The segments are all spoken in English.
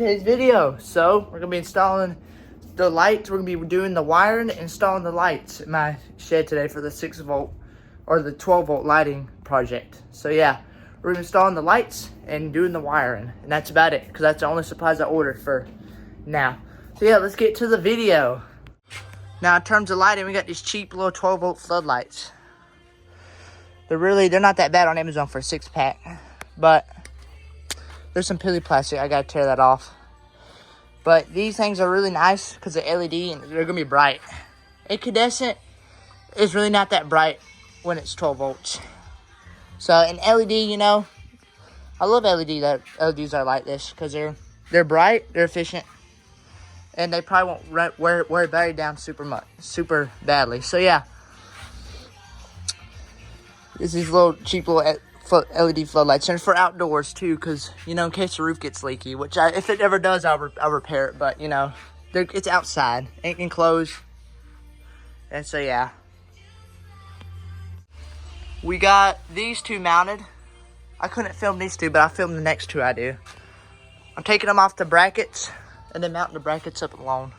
today's video. So we're gonna be installing the lights. We're gonna be doing the wiring and installing the lights in my shed today for the 6-volt or the 12-volt lighting project. So yeah, we're installing the lights and doing the wiring, and that's about it because that's the only supplies I ordered for now. So yeah, let's get to the video. Now in terms of lighting, we got these cheap little 12-volt floodlights. They're not that bad on Amazon for a 6-pack, but there's some pilly plastic. I gotta tear that off. But these things are really nice because they're LED and they're gonna be bright. Incandescent is really not that bright when it's 12 volts. So an LED, you know, I love LEDs are like this because they're bright, they're efficient, and they probably won't wear battery down super badly. So yeah, this is little cheap little LED floodlights, and for outdoors too, because you know, in case the roof gets leaky, which if it ever does, I'll repair it. But you know, it's outside, ain't enclosed, and so yeah, we got these two mounted. I couldn't film these two, but I filmed the next two I do. I'm taking them off the brackets and then mounting the brackets up alone.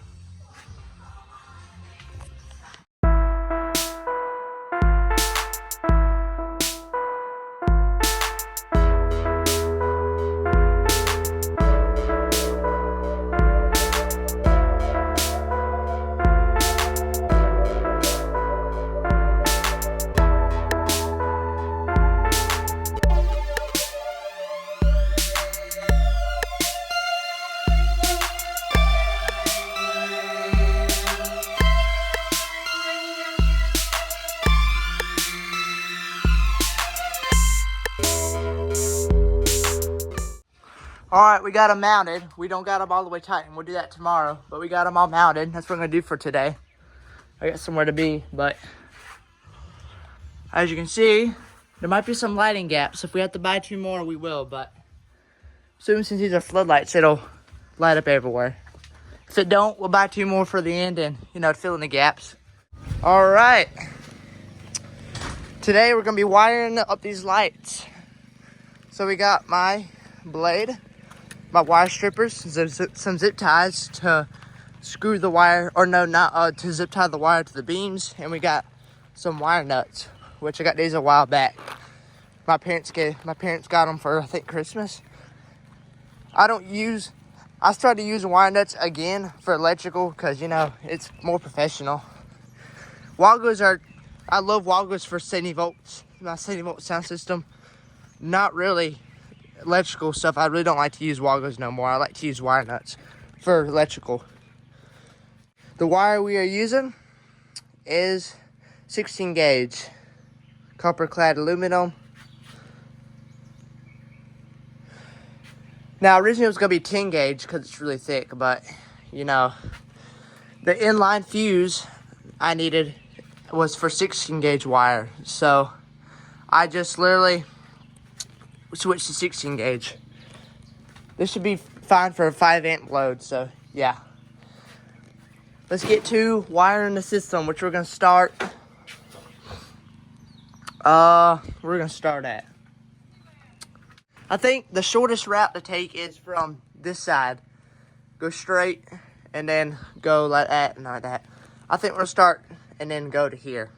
All right, we got them mounted. We don't got them all the way tight, and we'll do that tomorrow. But we got them all mounted. That's what I'm gonna do for today. I got somewhere to be, but as you can see, there might be some lighting gaps. If we have to buy 2 more, we will. But since these are floodlights, it'll light up everywhere. If it don't, we'll buy 2 more for the end and, you know, fill in the gaps. All right. Today we're gonna be wiring up these lights. So we got my blade, my wire strippers, some zip ties to screw the wire, or no, not to zip tie the wire to the beams, and we got some wire nuts, which I got these a while back. My parents got them for, I think, Christmas. I started using wire nuts again for electrical because, you know, it's more professional. I love Wogos for 70 volts, my 70 volt sound system. Not really electrical stuff. I really don't like to use Wogos no more. I like to use wire nuts for electrical. The wire we are using is 16 gauge copper clad aluminum. Now originally it was going to be 10 gauge because it's really thick, but you know, the inline fuse I needed was for 16 gauge wire, so I just literally switch to 16 gauge. This should be fine for a 5 amp load, so yeah. Let's get to wiring the system, which we're gonna start. We're gonna start at, I think the shortest route to take is from this side. Go straight and then go like that and like that. I think we're gonna start and then go to here.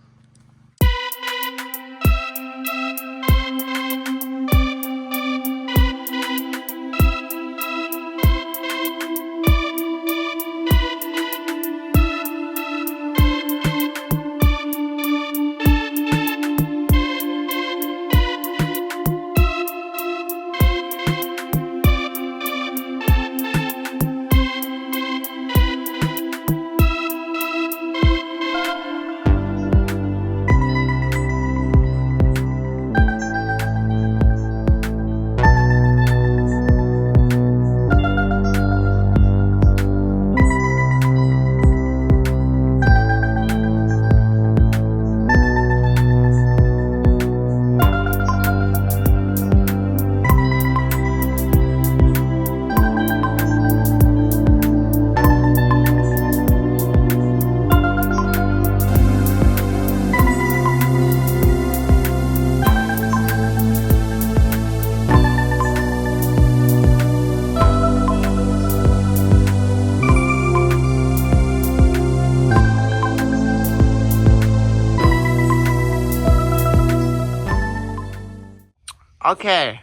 Okay.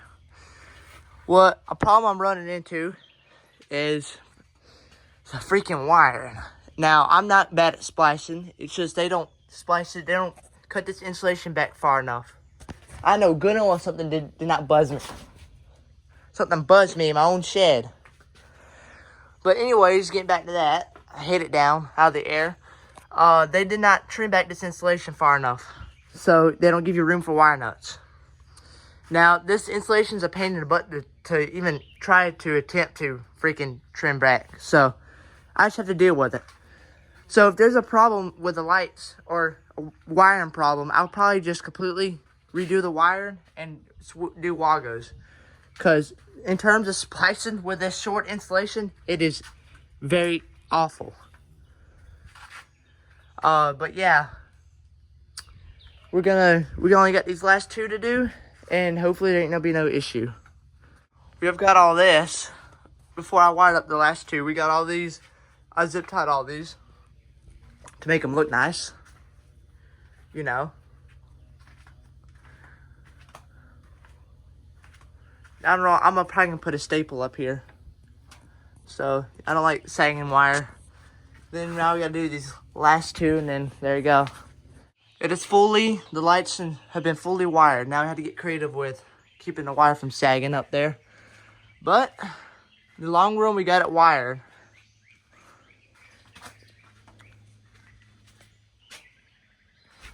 What a problem I'm running into is the freaking wiring. Now, I'm not bad at splicing. It's just they don't splice it. They don't cut this insulation back far enough. I know good and well something did not buzz me. Something buzzed me in my own shed. But anyways, getting back to that. I hit it down out of the air. They did not trim back this insulation far enough. So they don't give you room for wire nuts. Now, this insulation is a pain in the butt to even try to attempt to freaking trim back. So, I just have to deal with it. So, if there's a problem with the lights or a wiring problem, I'll probably just completely redo the wiring and do WAGOs. Because in terms of splicing with this short insulation, it is very awful. But yeah, we only got these last two to do. And hopefully there ain't gonna be no issue. We have got all this. Before I wired up the last two, we got all these. I zip tied all these to make them look nice. You know. I don't know. I'm probably gonna put a staple up here. So I don't like sagging wire. Then now we gotta do these last two, and then there you go. It is the lights have been fully wired. Now I have to get creative with keeping the wire from sagging up there. But, the long run, we got it wired.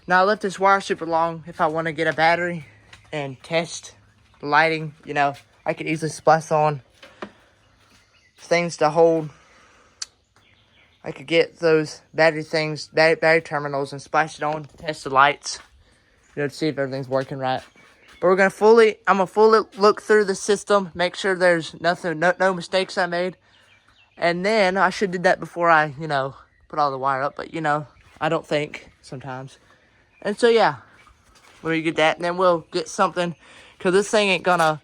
Now I left this wire super long if I want to get a battery and test the lighting. You know, I could easily splice on things to hold. I could get those battery terminals and splice it on, test the lights, you know, to see if everything's working right. But I'm gonna fully look through the system, make sure there's no mistakes I made. And then I should have did that before I, you know, put all the wire up, but you know, I don't think sometimes. And so yeah, we get that, and then we'll get something, cause this thing ain't gonna,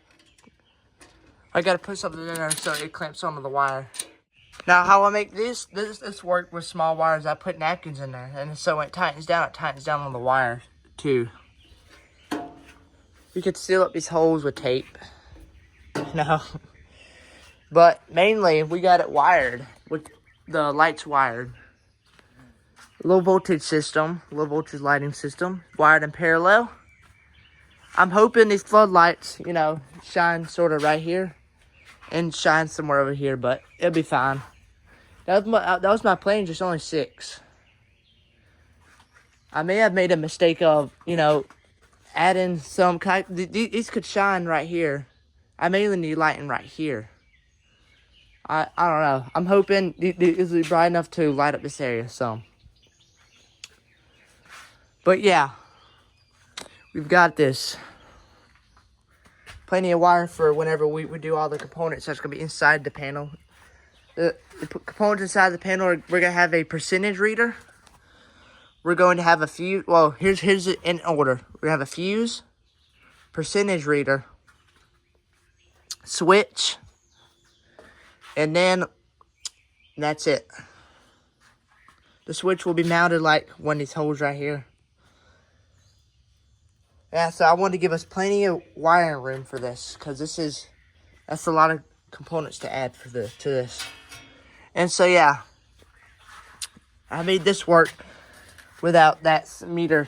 I gotta put something in there so it clamps onto the wire. Now, how I make this work with small wires, I put napkins in there. And so when it tightens down on the wire, too. You could seal up these holes with tape. No. But mainly, we got it wired, with the lights wired. Low voltage system, low voltage lighting system, wired in parallel. I'm hoping these floodlights, you know, shine sort of right here. And shine somewhere over here, but it'll be fine. That was my plan, just only 6. I may have made a mistake of, you know, adding some kind. These could shine right here. I mainly need lighting right here. I don't know. I'm hoping these will be bright enough to light up this area some. But yeah, we've got this. Plenty of wire for whenever we do all the components that's going to be inside the panel. The components inside the panel, we're going to have a percentage reader. We're going to have a fuse. Well, here's it in order. We're going to have a fuse, percentage reader, switch, and then that's it. The switch will be mounted like one of these holes right here. Yeah, so I wanted to give us plenty of wiring room for this, because that's a lot of components to add to this. And so yeah, I made this work without that meter,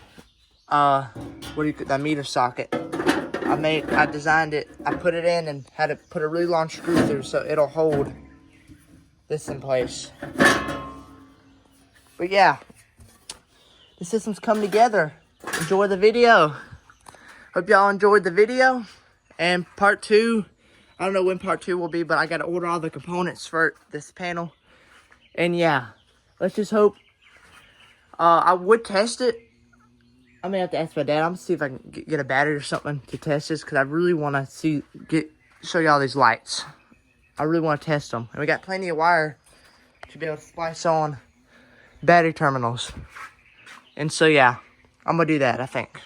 that meter socket. I designed it, I put it in and had to put a really long screw through so it'll hold this in place. But yeah, the system's come together. Enjoy the video. Hope y'all enjoyed the video. And part 2, I don't know when part 2 will be, but I got to order all the components for this panel. And yeah, let's just hope. I would test it. I may have to ask my dad. I'm going to see if I can get a battery or something to test this, because I really want to show y'all these lights. I really want to test them. And we got plenty of wire to be able to splice on battery terminals. And so yeah, I'm going to do that, I think.